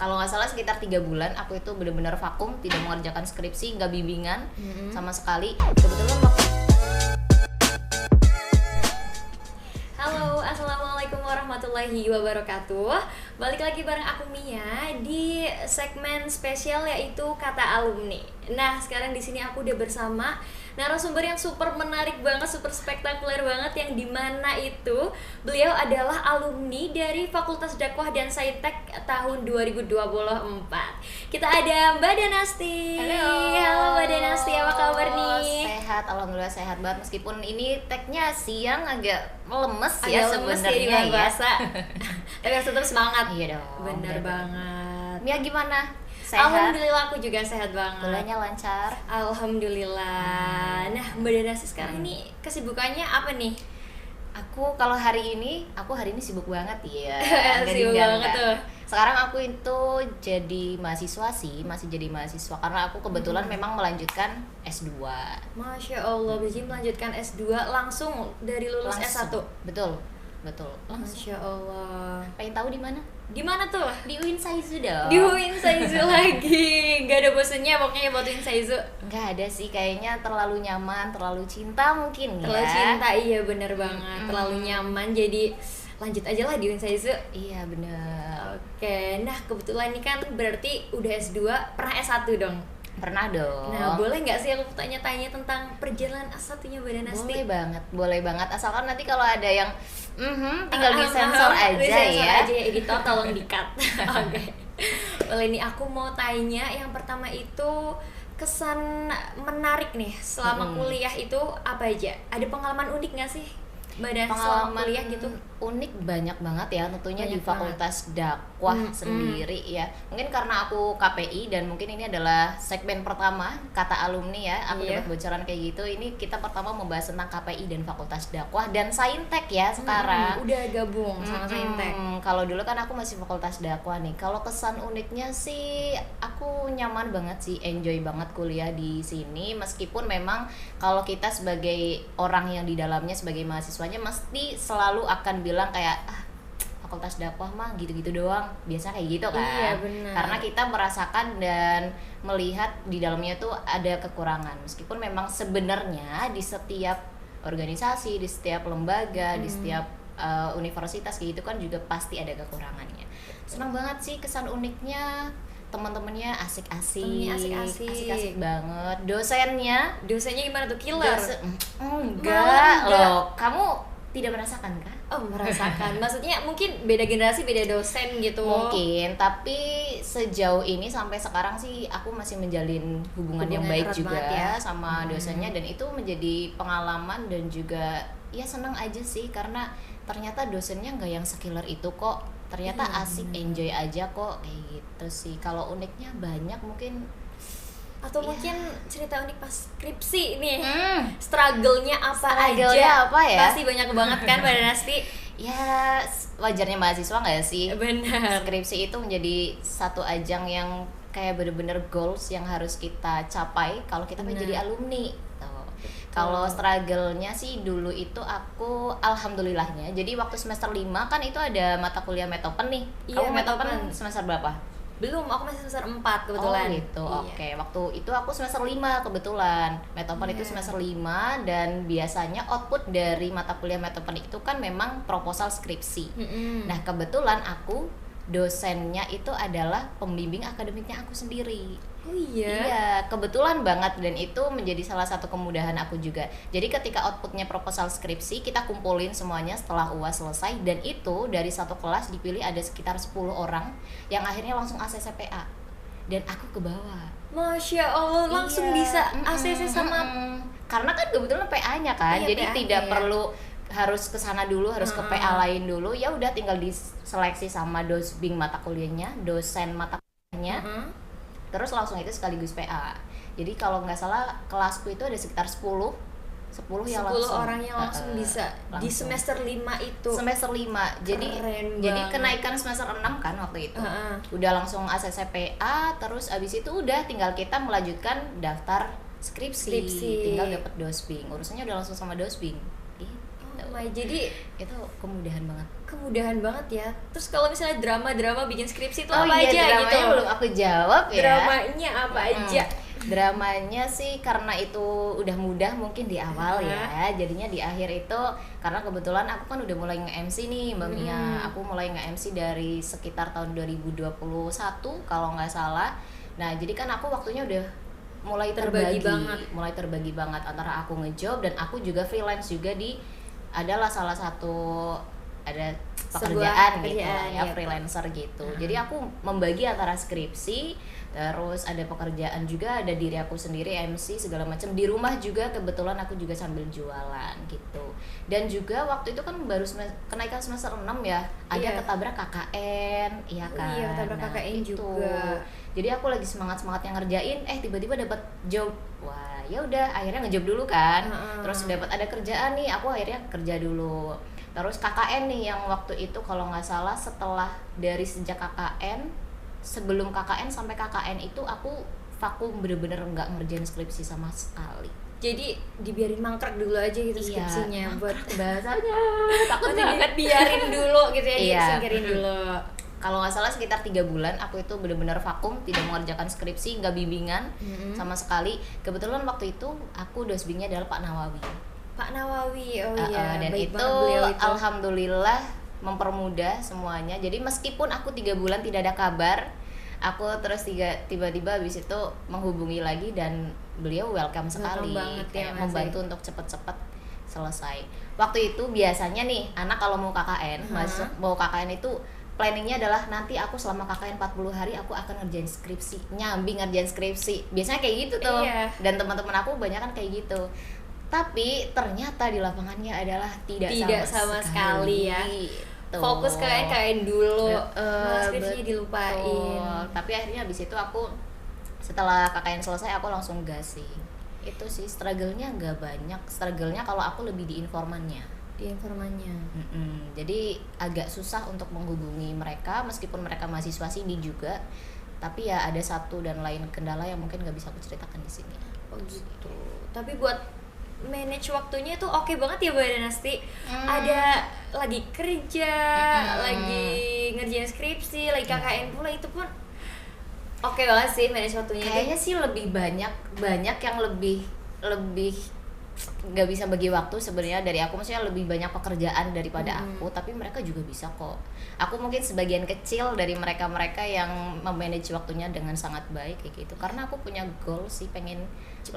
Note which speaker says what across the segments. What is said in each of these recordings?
Speaker 1: kalau nggak salah sekitar 3 bulan aku itu benar-benar vakum, tidak mengerjakan skripsi, nggak bimbingan sama sekali. Kebetulan waktu
Speaker 2: Halo, assalamualaikum warahmatullahi wabarakatuh. Balik lagi bareng aku Mia di segmen spesial yaitu Kata Alumni. Nah, sekarang di sini aku udah bersama narasumber yang super menarik banget, super spektakuler banget, yang dimana itu beliau adalah alumni dari Fakultas Dakwah dan Saintek tahun 2024. Kita ada Mbak Danasti. Halo Mbak Danasti, apa kabar nih?
Speaker 1: Sehat, alhamdulillah sehat banget. Meskipun ini tagnya siang agak lemes
Speaker 2: Agak
Speaker 1: ya
Speaker 2: lemes
Speaker 1: sebenarnya
Speaker 2: di bulan
Speaker 1: ya.
Speaker 2: puasa. Tapi harus tetap semangat.
Speaker 1: Iya dong.
Speaker 2: Bener banget.
Speaker 1: Mia gimana? Sehat?
Speaker 2: Alhamdulillah aku juga sehat banget.
Speaker 1: Kuliahnya lancar.
Speaker 2: Alhamdulillah. Nah, Mbak Danasti sekarang ini kesibukannya apa nih?
Speaker 1: Aku kalau hari ini sibuk banget ya.
Speaker 2: Sibuk banget tuh.
Speaker 1: Sekarang aku itu jadi mahasiswa sih, masih jadi mahasiswa karena aku kebetulan memang melanjutkan S2.
Speaker 2: Masya Allah, jadi melanjutkan S2 langsung dari lulus S1.
Speaker 1: Betul.
Speaker 2: Masya Allah.
Speaker 1: Pengen tahu di mana?
Speaker 2: Di mana tuh?
Speaker 1: Di UIN Saizu dong.
Speaker 2: Di UIN Saizu lagi. Gak ada bosennya pokoknya buat UIN Saizu.
Speaker 1: Nggak ada sih, kayaknya terlalu nyaman, terlalu cinta mungkin
Speaker 2: Terlalu
Speaker 1: ya.
Speaker 2: cinta, iya bener banget. Terlalu nyaman, jadi lanjut aja lah di UIN Saizu.
Speaker 1: Iya bener.
Speaker 2: Oke, nah kebetulan ini kan berarti udah S2, pernah S1 dong?
Speaker 1: Pernah dong.
Speaker 2: Nah, boleh nggak sih aku tanya-tanya tentang perjalanan S1-nya Mbak Danasti?
Speaker 1: Boleh banget. Asalkan nanti kalau ada yang tinggal disensor aja
Speaker 2: disensor
Speaker 1: ya.
Speaker 2: aja ya, editor tolong di-cut. Oke. Boleh nih, aku mau tanya yang pertama itu kesan menarik nih selama kuliah itu apa aja? Ada pengalaman unik nggak sih Mbak Danasti selama
Speaker 1: Pengalaman
Speaker 2: kuliah gitu?
Speaker 1: unik banyak banget ya, tentunya
Speaker 2: Banyak
Speaker 1: di Fakultas Dakwah sendiri ya. Mungkin karena aku KPI dan mungkin ini adalah segmen pertama Kata Alumni ya. Aku dapat bocoran kayak gitu. Ini kita pertama membahas tentang KPI dan Fakultas Dakwah dan Saintek ya sekarang.
Speaker 2: Udah gabung sama Saintek.
Speaker 1: Kalau dulu kan aku masih Fakultas Dakwah nih. Kalau kesan uniknya sih aku nyaman banget sih, enjoy banget kuliah di sini. Meskipun memang kalau kita sebagai orang yang di dalamnya sebagai mahasiswanya mesti selalu akan bilang kayak Fakultas Dakwah mah gitu-gitu doang, biasa kayak gitu kan.
Speaker 2: Iya, benar.
Speaker 1: Karena kita merasakan dan melihat di dalamnya tuh ada kekurangan. Meskipun memang sebenarnya di setiap organisasi, di setiap lembaga, di setiap universitas kayak gitu kan juga pasti ada kekurangannya. Senang banget sih kesan uniknya, teman-temannya asik-asik, asik-asik banget. Dosennya
Speaker 2: Dosennya gimana tuh? Killer?
Speaker 1: Enggak loh, kamu tidak merasakan kah?
Speaker 2: Oh, merasakan. Maksudnya mungkin beda generasi, beda dosen gitu.
Speaker 1: Mungkin, tapi sejauh ini sampai sekarang sih aku masih menjalin hubungan yang baik
Speaker 2: erat
Speaker 1: juga
Speaker 2: banget ya
Speaker 1: sama dosennya, dan itu menjadi pengalaman dan juga ya senang aja sih karena ternyata dosennya nggak yang sekiller itu kok. Ternyata asik, enjoy aja kok kayak gitu sih. Kalau uniknya banyak mungkin.
Speaker 2: Atau mungkin cerita unik pas skripsi nih. Struggle-nya apa
Speaker 1: Struggle-nya
Speaker 2: aja?
Speaker 1: apa ya?
Speaker 2: Pasti banyak banget kan Mbak Danasti?
Speaker 1: Ya wajarnya mahasiswa nggak sih?
Speaker 2: Benar.
Speaker 1: Skripsi itu menjadi satu ajang yang kayak bener-bener goals yang harus kita capai kalau kita menjadi alumni. Kalau struggle-nya sih dulu itu aku alhamdulillahnya. Jadi waktu semester 5 kan itu ada mata kuliah Metopen nih.
Speaker 2: Iya,
Speaker 1: Kamu Metopen
Speaker 2: Metopen.
Speaker 1: semester berapa?
Speaker 2: Belum, aku masih semester 4 kebetulan.
Speaker 1: Oh gitu,
Speaker 2: Iya.
Speaker 1: oke. Waktu itu aku semester 5 kebetulan. Metopen itu semester 5 dan biasanya output dari mata kuliah Metopen itu kan memang proposal skripsi. Nah kebetulan aku dosennya itu adalah pembimbing akademiknya aku sendiri.
Speaker 2: Oh iya?
Speaker 1: Iya, kebetulan banget, dan itu menjadi salah satu kemudahan aku juga. Jadi ketika outputnya proposal skripsi, kita kumpulin semuanya setelah UAS selesai, dan itu dari satu kelas dipilih ada sekitar 10 orang yang akhirnya langsung ACCPA. Dan aku ke bawah.
Speaker 2: Masya Allah, langsung bisa ACC sama
Speaker 1: karena kan kebetulan PA-nya kan.
Speaker 2: Iya,
Speaker 1: jadi
Speaker 2: PA-nya,
Speaker 1: tidak
Speaker 2: ya.
Speaker 1: perlu harus ke sana dulu, harus ke PA lain dulu. Ya udah tinggal diseleksi sama dosbing mata kuliahnya, dosen mata kuliahnya. Terus langsung itu sekaligus PA. Jadi kalau nggak salah kelasku itu ada sekitar 10 yang
Speaker 2: 10
Speaker 1: langsung,
Speaker 2: orang yang langsung bisa di
Speaker 1: langsung.
Speaker 2: semester 5 itu.
Speaker 1: Semester 5. Jadi
Speaker 2: Keren
Speaker 1: jadi
Speaker 2: banget.
Speaker 1: kenaikan semester 6 kan waktu itu. Udah langsung ACCPA, terus abis itu udah tinggal kita melanjutkan daftar skripsi. Tinggal dapat dosbing. Urusannya udah langsung sama dosbing. Gitu.
Speaker 2: Jadi
Speaker 1: itu kemudahan banget.
Speaker 2: kemudahan banget ya. Terus kalau misalnya drama bikin skripsi itu
Speaker 1: Oh
Speaker 2: apa
Speaker 1: iya,
Speaker 2: aja
Speaker 1: dramanya
Speaker 2: gitu?
Speaker 1: belum aku jawab ya.
Speaker 2: Dramanya apa aja?
Speaker 1: Dramanya sih karena itu udah mudah mungkin di awal ya. Jadinya di akhir itu karena kebetulan aku kan udah mulai nge-MC nih Mbak Mia. Aku mulai nge-MC dari sekitar tahun 2021 kalau nggak salah. Nah, jadi kan aku waktunya udah mulai
Speaker 2: Terbagi
Speaker 1: terbagi banget antara aku ngejob dan aku juga freelance juga di adalah salah satu ada pekerjaan gitu lah ya, freelancer gitu. Jadi aku membagi antara skripsi, terus ada pekerjaan juga, ada diri aku sendiri MC segala macam. Di rumah juga kebetulan aku juga sambil jualan gitu. Dan juga waktu itu kan baru kenaikan semester 6 ya, ada ketabrak KKN, iya kan.
Speaker 2: Iya, ketabrak KKN
Speaker 1: itu
Speaker 2: juga.
Speaker 1: Jadi aku lagi semangat-semangatnya ngerjain, tiba-tiba dapat job. Wah, ya udah akhirnya ngejob dulu kan. Terus dapat ada kerjaan nih, aku akhirnya kerja dulu. Terus KKN nih yang waktu itu kalau nggak salah setelah dari sejak KKN, sebelum KKN sampai KKN itu aku vakum, bener-bener nggak ngerjain skripsi sama sekali.
Speaker 2: Jadi dibiarin mangkrak dulu aja gitu skripsinya buat
Speaker 1: bahasanya. Takut
Speaker 2: jadi
Speaker 1: banget.
Speaker 2: biarin dulu gitu ya,
Speaker 1: Iya.
Speaker 2: disingkirin dulu.
Speaker 1: Kalau nggak salah sekitar 3 bulan aku itu benar-benar vakum, tidak mengerjakan skripsi, nggak bimbingan sama sekali. Kebetulan waktu itu aku dosbingnya adalah Pak Nawawi.
Speaker 2: Pak Nawawi, oh iya,
Speaker 1: Dan
Speaker 2: baik
Speaker 1: itu
Speaker 2: banget beliau itu.
Speaker 1: alhamdulillah mempermudah semuanya. Jadi meskipun aku 3 bulan tidak ada kabar, aku terus tiba-tiba habis itu menghubungi lagi dan beliau welcome sekali,
Speaker 2: banget ya,
Speaker 1: kayak
Speaker 2: Mas,
Speaker 1: membantu untuk cepet-cepet selesai. Waktu itu biasanya nih anak kalau mau KKN, mau KKN itu planningnya adalah nanti aku selama KKN 40 hari aku akan ngerjain skripsi, ngerjain skripsi. Biasanya kayak gitu tuh.
Speaker 2: Iya.
Speaker 1: Dan teman-teman aku banyak kan kayak gitu. Tapi ternyata di lapangannya adalah tidak
Speaker 2: sama sekali ya.
Speaker 1: Tuh.
Speaker 2: Fokus KKN dulu,
Speaker 1: Betul.
Speaker 2: skripsinya dilupain.
Speaker 1: Tapi akhirnya habis itu aku setelah KKN selesai aku langsung gas sih. Itu sih struggle-nya nggak banyak. Struggle-nya kalau aku lebih di informannya.
Speaker 2: Di informannya.
Speaker 1: Jadi agak susah untuk menghubungi mereka meskipun mereka mahasiswa sini juga. Tapi ya ada satu dan lain kendala yang mungkin nggak bisa aku ceritakan di sini.
Speaker 2: Oh gitu. Tapi buat manage waktunya tuh oke banget ya Mbak Danasti. Ada lagi kerja, lagi ngerjain skripsi, lagi KKN pula, itu pun oke banget sih manage waktunya.
Speaker 1: Kayaknya sih lebih banyak yang lebih nggak bisa bagi waktu sebenarnya dari aku, maksudnya lebih banyak pekerjaan daripada aku, tapi mereka juga bisa kok. Aku mungkin sebagian kecil dari mereka yang memanage waktunya dengan sangat baik kayak gitu, karena aku punya goal sih pengen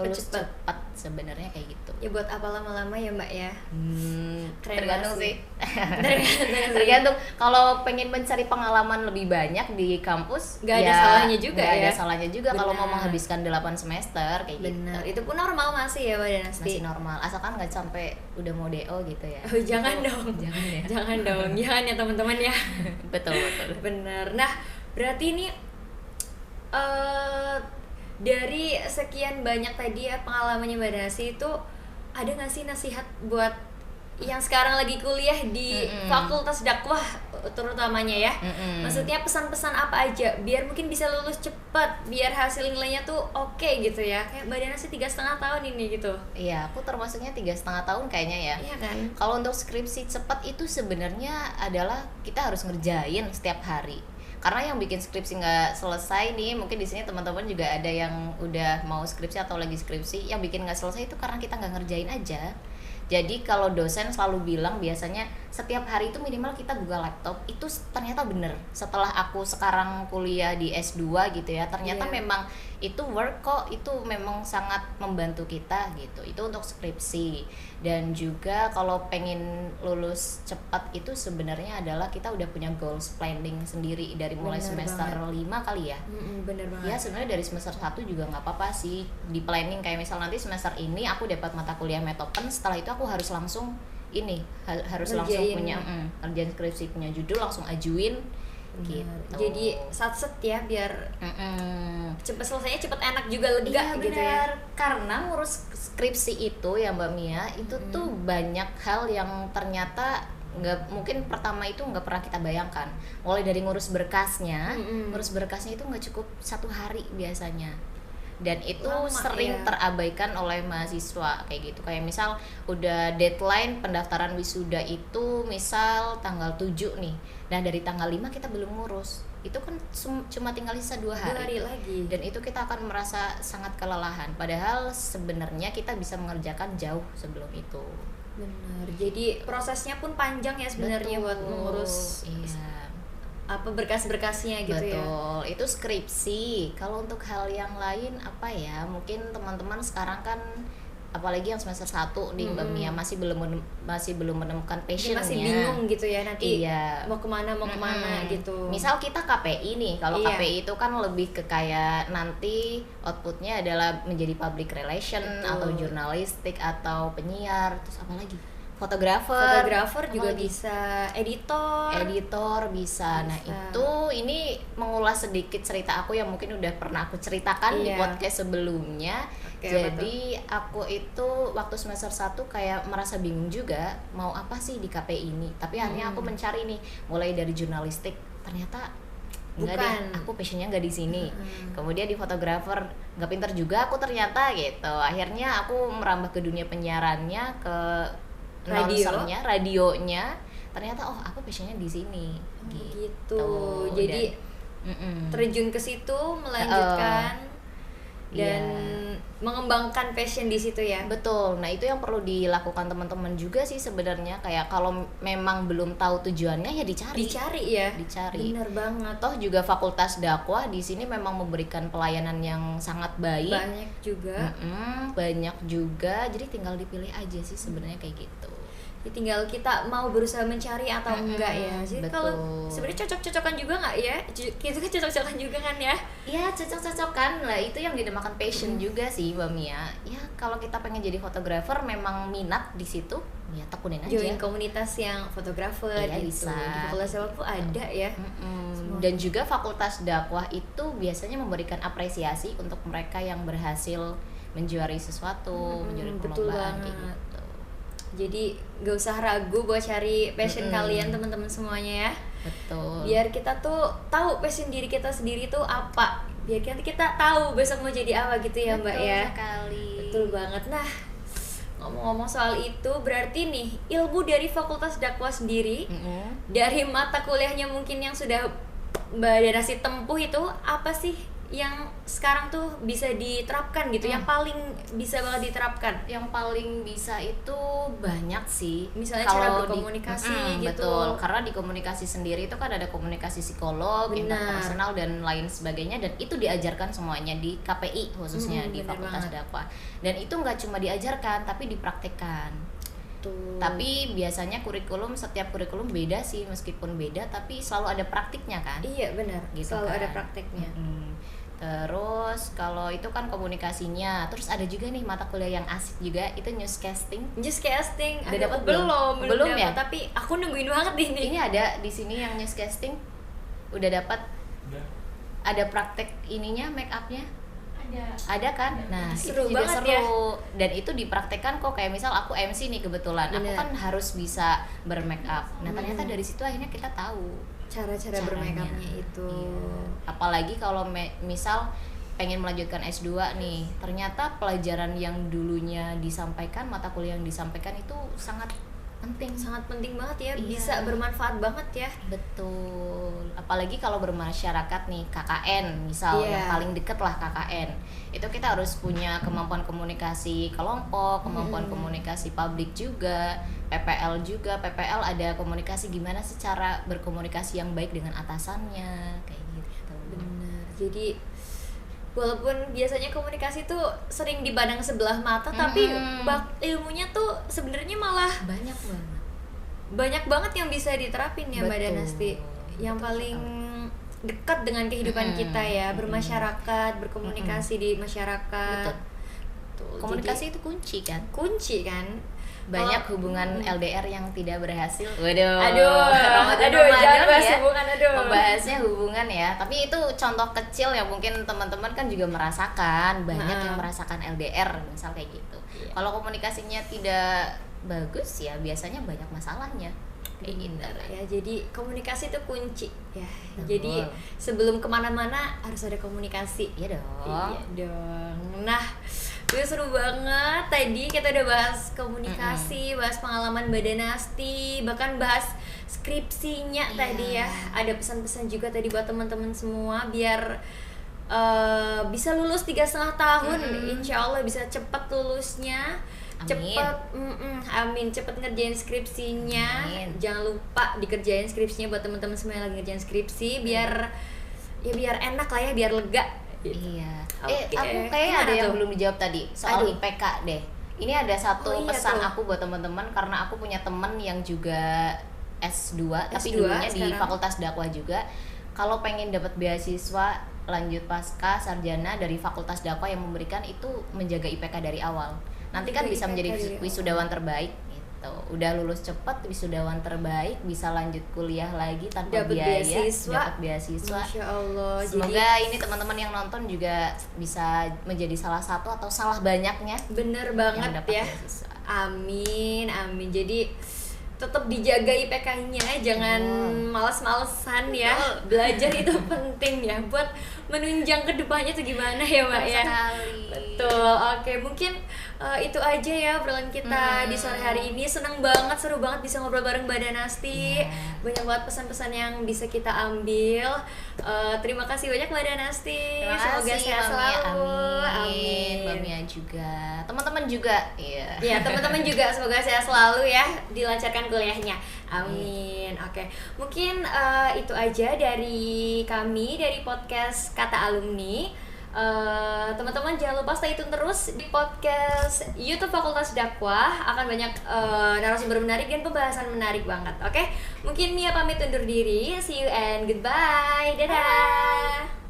Speaker 1: lulus cepat sebenarnya kayak gitu.
Speaker 2: Ya buat apa lama-lama ya Mbak ya.
Speaker 1: Tergantung sih. Tergantung. Kalau pengen mencari pengalaman lebih banyak di kampus,
Speaker 2: nggak ada salahnya juga
Speaker 1: nggak
Speaker 2: ya.
Speaker 1: ada salahnya juga kalau mau menghabiskan 8 semester kayak
Speaker 2: Benar.
Speaker 1: gitu.
Speaker 2: Itu pun normal masih ya Mbak Danasti.
Speaker 1: Masih normal, asalkan nggak sampai udah mau DO gitu ya.
Speaker 2: Oh, jangan dong.
Speaker 1: Jangan ya.
Speaker 2: Jangan dong. Jangan ya teman-teman ya.
Speaker 1: Betul.
Speaker 2: Bener. Nah, berarti ini dari sekian banyak tadi ya pengalamannya Mbak Danasti itu, ada nggak sih nasihat buat yang sekarang lagi kuliah di Fakultas Dakwah terutamanya ya? Maksudnya pesan-pesan apa aja biar mungkin bisa lulus cepat, biar hasil nilainya tuh oke gitu ya? Kayak Mbak Danasti 3,5 tahun ini gitu.
Speaker 1: Iya, aku termasuknya 3,5 tahun kayaknya ya.
Speaker 2: Iya kan?
Speaker 1: Kalau untuk skripsi cepat itu sebenarnya adalah kita harus ngerjain setiap hari. Karena yang bikin skripsi nggak selesai nih, mungkin di sini teman-teman juga ada yang udah mau skripsi atau lagi skripsi, yang bikin nggak selesai itu karena kita nggak ngerjain aja. Jadi kalau dosen selalu bilang biasanya setiap hari itu minimal kita buka laptop, itu ternyata bener. Setelah aku sekarang kuliah di S2 gitu ya, ternyata memang itu work kok, itu memang sangat membantu kita gitu. Itu untuk skripsi. Dan juga kalau pengen lulus cepat itu sebenarnya adalah kita udah punya goals planning sendiri dari mulai semester 5 kali ya.
Speaker 2: Bener banget.
Speaker 1: Ya sebenarnya dari semester 1 juga nggak apa-apa sih di planning, kayak misal nanti semester ini aku dapat mata kuliah metopen, setelah itu aku harus langsung harus langsung punya kerjaan skripsi, punya judul, langsung ajuin gitu.
Speaker 2: Jadi sat-set ya biar cepet selesainya, cepet enak juga, lega gitu ya.
Speaker 1: Karena ngurus skripsi itu ya Mbak Mia itu tuh banyak hal yang ternyata nggak, mungkin pertama itu nggak pernah kita bayangkan. Mulai dari ngurus berkasnya itu nggak cukup 1 hari biasanya. dan itu
Speaker 2: Lama,
Speaker 1: sering
Speaker 2: ya.
Speaker 1: terabaikan oleh mahasiswa kayak gitu. Kayak misal udah deadline pendaftaran wisuda itu misal tanggal 7 nih. Nah, dari tanggal 5 kita belum ngurus. Itu kan cuma tinggal sisa 2
Speaker 2: 2
Speaker 1: hari.
Speaker 2: hari lagi.
Speaker 1: Dan itu kita akan merasa sangat kelelahan. Padahal sebenarnya kita bisa mengerjakan jauh sebelum itu.
Speaker 2: Benar. Jadi prosesnya pun panjang ya sebenarnya buat mengurus
Speaker 1: Iya.
Speaker 2: apa berkas-berkasnya gitu ya.
Speaker 1: Betul, itu skripsi. Kalau untuk hal yang lain apa ya? Mungkin teman-teman sekarang kan apalagi yang semester 1 nih Mbak Mia masih belum menemukan
Speaker 2: Jadi
Speaker 1: passionnya.
Speaker 2: masih bingung gitu ya nanti
Speaker 1: Iya.
Speaker 2: mau kemana gitu.
Speaker 1: Misal kita KPI nih, kalau
Speaker 2: Iya.
Speaker 1: KPI itu kan lebih ke kayak nanti outputnya adalah menjadi public relation
Speaker 2: Betul.
Speaker 1: atau jurnalistik atau penyiar, terus apa lagi? Fotografer
Speaker 2: juga
Speaker 1: apalagi?
Speaker 2: bisa, editor
Speaker 1: bisa. Nah,
Speaker 2: Bisa.
Speaker 1: ini mengulas sedikit cerita aku yang mungkin udah pernah aku ceritakan di
Speaker 2: Iya.
Speaker 1: podcast sebelumnya.
Speaker 2: Oke,
Speaker 1: Jadi aku itu waktu semester 1 kayak merasa bingung juga mau apa sih di KPI ini. Tapi akhirnya aku mencari nih mulai dari jurnalistik. Ternyata enggak deh,
Speaker 2: Bukan.
Speaker 1: aku passionnya nggak di sini. Kemudian di fotografer nggak pinter juga aku ternyata gitu. Akhirnya aku merambah ke dunia penyiarannya, ke announcernya, radionya. Ternyata aku passionnya di sini.
Speaker 2: gitu. Jadi
Speaker 1: Dan,
Speaker 2: terjun ke situ, melanjutkan dan mengembangkan passion di situ ya.
Speaker 1: betul. Nah, itu yang perlu dilakukan teman-teman juga sih sebenarnya. Kayak kalau memang belum tahu tujuannya ya dicari.
Speaker 2: Dicari. Bener banget.
Speaker 1: Toh juga Fakultas Dakwah di sini memang memberikan pelayanan yang sangat baik.
Speaker 2: Banyak juga.
Speaker 1: Banyak juga. Jadi tinggal dipilih aja sih sebenarnya kayak gitu.
Speaker 2: Ya, tinggal kita mau berusaha mencari atau enggak ya. Jadi
Speaker 1: betul.
Speaker 2: kalau sebenarnya cocok-cocokan juga nggak ya? Kita kan cocok-cocokan juga kan ya.
Speaker 1: Ya cocok-cocokan lah, itu yang dinamakan passion juga sih Mbak Mia. Ya kalau kita pengen jadi fotografer memang minat di situ, ya tekunin aja.
Speaker 2: Join komunitas yang fotografer
Speaker 1: Iya,
Speaker 2: gitu.
Speaker 1: bisa.
Speaker 2: Di fakultas apa ada ya.
Speaker 1: Dan juga Fakultas Dakwah itu biasanya memberikan apresiasi untuk mereka yang berhasil menjuari sesuatu, menjuari
Speaker 2: betul
Speaker 1: perlombaan
Speaker 2: banget.
Speaker 1: kayak gitu.
Speaker 2: Jadi gak usah ragu buat cari passion kalian teman-teman semuanya ya.
Speaker 1: Betul.
Speaker 2: Biar kita tuh tahu passion diri kita sendiri tuh apa. Biar nanti kita tahu besok mau jadi apa gitu ya Mbak
Speaker 1: Betul
Speaker 2: ya.
Speaker 1: sekali.
Speaker 2: Betul banget. Nah, ngomong-ngomong soal itu, berarti nih ilmu dari Fakultas Dakwah sendiri, dari mata kuliahnya mungkin yang sudah Mbak Darasi tempuh itu, apa sih yang sekarang tuh bisa diterapkan gitu, yang paling bisa banget diterapkan?
Speaker 1: Yang paling bisa itu banyak sih.
Speaker 2: Misalnya cara
Speaker 1: Kalau
Speaker 2: berkomunikasi gitu.
Speaker 1: Betul, karena di komunikasi sendiri itu kan ada komunikasi psikolog,
Speaker 2: Benar.
Speaker 1: interpersonal dan lain sebagainya, dan itu diajarkan semuanya di KPI khususnya di
Speaker 2: bener
Speaker 1: Fakultas
Speaker 2: banget.
Speaker 1: Dakwah. Dan itu nggak cuma diajarkan tapi dipraktekkan.
Speaker 2: Tuh.
Speaker 1: Tapi biasanya setiap kurikulum beda sih, meskipun beda tapi selalu ada praktiknya kan.
Speaker 2: Iya benar,
Speaker 1: Gitu
Speaker 2: selalu
Speaker 1: kan.
Speaker 2: ada prakteknya.
Speaker 1: Terus kalau itu kan komunikasinya, terus ada juga nih mata kuliah yang asik juga, itu newscasting.
Speaker 2: Just casting,
Speaker 1: Udah
Speaker 2: aduh,
Speaker 1: dapet
Speaker 2: belum
Speaker 1: belum
Speaker 2: dapet,
Speaker 1: ya?
Speaker 2: tapi aku nungguin banget ini.
Speaker 1: Ini ada di sini yang newscasting udah dapat. Ada praktek ininya, make upnya ada kan. Nah,
Speaker 2: Seru
Speaker 1: itu juga
Speaker 2: banget
Speaker 1: seru
Speaker 2: ya.
Speaker 1: Dan itu dipraktekkan kok. Kayak misal aku MC nih kebetulan, aku
Speaker 2: Bener.
Speaker 1: kan harus bisa bermake up. Nah, ternyata dari situ akhirnya kita tahu
Speaker 2: Cara-cara
Speaker 1: caranya.
Speaker 2: bermakeupnya itu.
Speaker 1: Iya. Apalagi kalau misal pengen melanjutkan S2 nih, ternyata pelajaran yang dulunya disampaikan, mata kuliah yang disampaikan itu sangat penting.
Speaker 2: Sangat penting banget ya,
Speaker 1: Iya.
Speaker 2: bisa bermanfaat banget ya.
Speaker 1: Betul. Apalagi kalau bermasyarakat nih, KKN misal,
Speaker 2: Iya.
Speaker 1: yang paling deket lah KKN. Itu kita harus punya kemampuan komunikasi kelompok, kemampuan komunikasi publik juga, PPL juga. PPL ada komunikasi gimana sih cara berkomunikasi yang baik dengan atasannya, kayak gitu.
Speaker 2: Benar. Jadi walaupun biasanya komunikasi tuh sering dipandang sebelah mata, tapi ilmunya tuh sebenarnya malah
Speaker 1: Banyak banget.
Speaker 2: banyak banget yang bisa diterapin ya Mbak
Speaker 1: Betul.
Speaker 2: Danasti. Yang paling dekat dengan kehidupan kita ya, bermasyarakat, berkomunikasi di masyarakat.
Speaker 1: Betul.
Speaker 2: Tuh,
Speaker 1: Komunikasi itu kunci kan.
Speaker 2: jadi kunci kan.
Speaker 1: Banyak
Speaker 2: Kalau-
Speaker 1: hubungan LDR yang tidak berhasil. Waduh.
Speaker 2: Aduh,
Speaker 1: Ramadan
Speaker 2: jangan bahas
Speaker 1: ya.
Speaker 2: hubungan, aduh.
Speaker 1: Membahasnya hubungan ya. Tapi itu contoh kecil yang mungkin teman-teman kan juga merasakan. Banyak yang merasakan LDR misal kayak gitu.
Speaker 2: Iya.
Speaker 1: Kalau komunikasinya tidak bagus ya biasanya banyak masalahnya.
Speaker 2: Benar
Speaker 1: gitu.
Speaker 2: ya, jadi komunikasi itu kunci ya.
Speaker 1: Betul.
Speaker 2: Jadi sebelum kemana-mana harus ada komunikasi.
Speaker 1: Iya dong.
Speaker 2: Iya dong. Nah, gue seru banget tadi kita udah bahas komunikasi, bahas pengalaman Mbak Danasti, bahkan bahas skripsinya
Speaker 1: Iya.
Speaker 2: tadi ya. Ada pesan-pesan juga tadi buat teman-teman semua biar bisa lulus 3,5 tahun. Insya Allah bisa cepat lulusnya.
Speaker 1: Amin.
Speaker 2: Amin, cepet ngerjain skripsinya.
Speaker 1: Amin.
Speaker 2: Jangan lupa dikerjain skripsinya buat teman-teman semua yang lagi ngerjain skripsi biar biar enak lah ya, biar lega gitu.
Speaker 1: Iya.
Speaker 2: Oke.
Speaker 1: Aku kayaknya
Speaker 2: Gimana
Speaker 1: ada yang
Speaker 2: tuh?
Speaker 1: belum dijawab tadi soal
Speaker 2: Aduh.
Speaker 1: IPK deh. Ini ada satu
Speaker 2: Oh, iya
Speaker 1: pesan
Speaker 2: tuh.
Speaker 1: aku buat teman-teman karena aku punya temen yang juga S2 tapi
Speaker 2: S2
Speaker 1: dulunya di
Speaker 2: sekarang.
Speaker 1: Fakultas Dakwah juga. Kalau pengen dapat beasiswa lanjut pasca sarjana dari Fakultas Dakwah yang memberikan itu menjaga IPK dari awal. Nanti kan
Speaker 2: Menjaga
Speaker 1: bisa
Speaker 2: IPK
Speaker 1: menjadi
Speaker 2: dari awal.
Speaker 1: wisudawan terbaik gitu. Udah lulus cepet wisudawan terbaik, bisa lanjut kuliah lagi tanpa
Speaker 2: Dapet
Speaker 1: biaya,
Speaker 2: beasiswa.
Speaker 1: dapat beasiswa.
Speaker 2: Masya Allah.
Speaker 1: Semoga ini teman-teman yang nonton juga bisa menjadi salah satu atau salah banyaknya
Speaker 2: Jadi bener
Speaker 1: yang
Speaker 2: banget
Speaker 1: dapat
Speaker 2: ya.
Speaker 1: beasiswa.
Speaker 2: Amin, amin. Jadi tetap dijaga IPK-nya, jangan males-malesan ya. Belajar itu penting ya buat menunjang ke depannya tuh gimana ya, Mbak
Speaker 1: Betul
Speaker 2: ya.
Speaker 1: sekali.
Speaker 2: Betul. Oke, mungkin itu aja ya obrolan kita di sore hari ini. Senang banget, seru banget bisa ngobrol bareng Mbak Danasti.
Speaker 1: Iya.
Speaker 2: Banyak banget pesan-pesan yang bisa kita ambil. Terima kasih banyak Mbak Danasti.
Speaker 1: Terima
Speaker 2: Semoga
Speaker 1: kasih
Speaker 2: sehat
Speaker 1: Mbak Mia.
Speaker 2: selalu.
Speaker 1: Amin. Mbak Mia juga. Teman-teman juga. Iya.
Speaker 2: Ya, teman-teman juga semoga sehat selalu ya, dilancarkan kuliahnya. Amin. Oke. Mungkin itu aja dari kami dari podcast Kata Alumni. Teman-teman jangan lupa stay tune terus di podcast YouTube Fakultas Dakwah, akan banyak narasumber menarik dan pembahasan menarik banget. Oke? Mungkin Mia pamit undur diri. See you and goodbye. Dadah.